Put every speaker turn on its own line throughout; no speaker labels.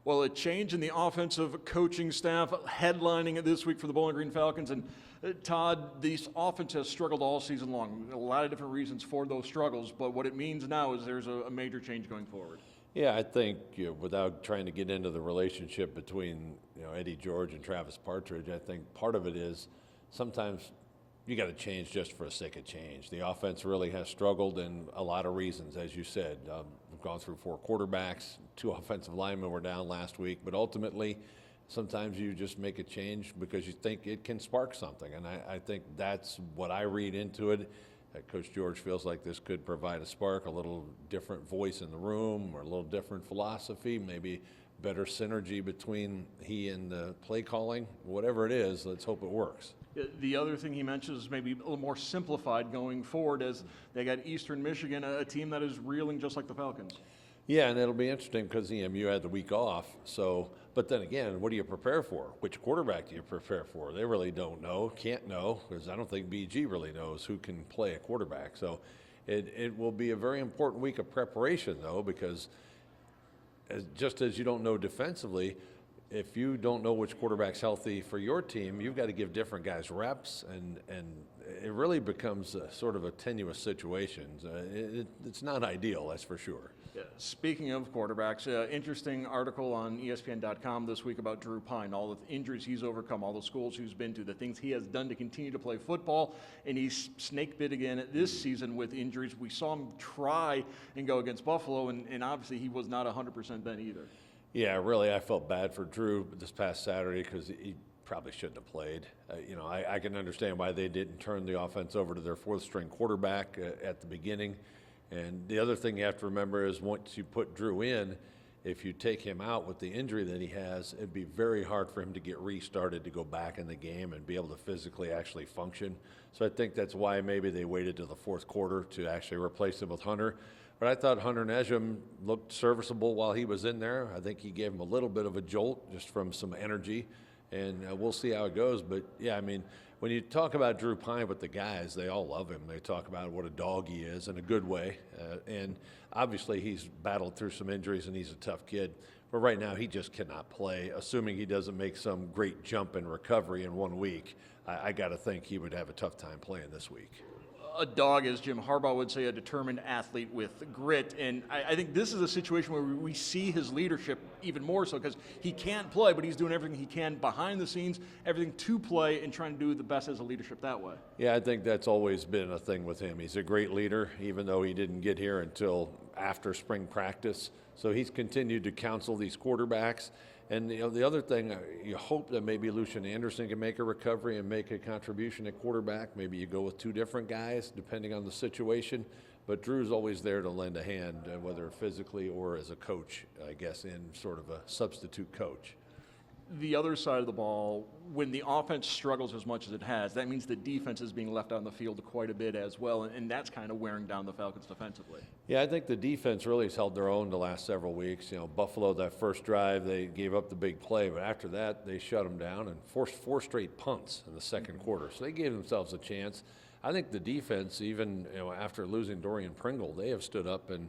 Well, a change in the offensive coaching staff headlining it this week for the Bowling Green Falcons. And Todd, this offense has struggled all season long. A lot of different reasons for those struggles, but what it means now is there's a major change going forward.
Yeah, I think without trying to get into the relationship between Eddie George and Travis Partridge, I think part of it is sometimes you got to change just for the sake of change. The offense really has struggled, and a lot of reasons, as you said. We've gone through 4 quarterbacks, 2 offensive linemen were down last week, but ultimately, sometimes you just make a change because you think it can spark something, and I think that's what I read into it. Coach George feels like this could provide a spark, a little different voice in the room, or a little different philosophy, maybe better synergy between he and the play calling. Whatever it is, let's hope it works.
The other thing he mentions is maybe a little more simplified going forward, as they got Eastern Michigan, a team that is reeling just like the Falcons.
Yeah, and it'll be interesting because EMU had the week off. So, but then again, what do you prepare for? Which quarterback do you prepare for? They really don't know, can't know, because I don't think BG really knows who can play a quarterback. So it will be a very important week of preparation, though, because just as you don't know defensively, if you don't know which quarterback's healthy for your team, you've got to give different guys reps, and it really becomes a sort of a tenuous situation. It's not ideal, that's for sure.
Yeah. Speaking of quarterbacks, interesting article on ESPN.com this week about Drew Pine, all the injuries he's overcome, all the schools he's been to, the things he has done to continue to play football, and he's snake bit again this season with injuries. We saw him try and go against Buffalo, and obviously he was not 100% then either.
Yeah, really, I felt bad for Drew this past Saturday because he probably shouldn't have played. I can understand why they didn't turn the offense over to their 4th-string quarterback at the beginning. And the other thing you have to remember is once you put Drew in, if you take him out with the injury that he has, it'd be very hard for him to get restarted to go back in the game and be able to physically actually function. So I think that's why maybe they waited to the 4th quarter to actually replace him with Hunter. But I thought Hunter Nejum looked serviceable while he was in there. I think he gave him a little bit of a jolt just from some energy, and we'll see how it goes. But, yeah, I mean, when you talk about Drew Pine with the guys, they all love him. They talk about what a dog he is in a good way. And obviously he's battled through some injuries and he's a tough kid. But right now he just cannot play. Assuming he doesn't make some great jump in recovery in 1 week, I got to think he would have a tough time playing this week.
A dog, as Jim Harbaugh would say, a determined athlete with grit. And I think this is a situation where we see his leadership even more so, because he can't play, but he's doing everything he can behind the scenes, everything to play, and trying to do the best as a leadership that way.
Yeah, I think that's always been a thing with him. He's a great leader, even though he didn't get here until after spring practice. So he's continued to counsel these quarterbacks. And the other thing, you hope that maybe Lucian Anderson can make a recovery and make a contribution at quarterback. Maybe you go with 2 different guys, depending on the situation. But Drew's always there to lend a hand, whether physically or as a coach, I guess, in sort of a substitute coach.
The other side of the ball, when the offense struggles as much as it has, that means the defense is being left on the field quite a bit as well, and that's kind of wearing down the Falcons defensively.
Yeah, I think the defense really has held their own the last several weeks. Buffalo, that first drive, they gave up the big play, but after that, they shut them down and forced 4 straight punts in the second quarter. So they gave themselves a chance. I think the defense, even after losing Dorian Pringle, they have stood up, and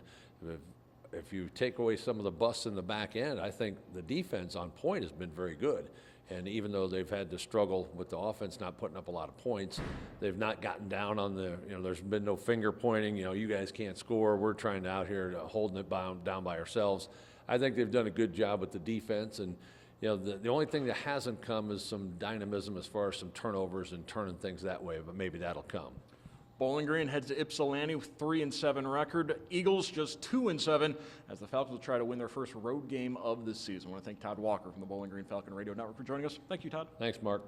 if you take away some of the busts in the back end, I think the defense on point has been very good. And even though they've had to struggle with the offense not putting up a lot of points, they've not gotten down on there's been no finger pointing, you guys can't score, we're trying out here holding it down by ourselves. I think they've done a good job with the defense, and the only thing that hasn't come is some dynamism as far as some turnovers and turning things that way, but maybe that'll come.
Bowling Green heads to Ypsilanti with 3-7 record. Eagles just 2-7 as the Falcons will try to win their first road game of the season. I want to thank Todd Walker from the Bowling Green Falcon Radio Network for joining us. Thank you, Todd.
Thanks, Mark.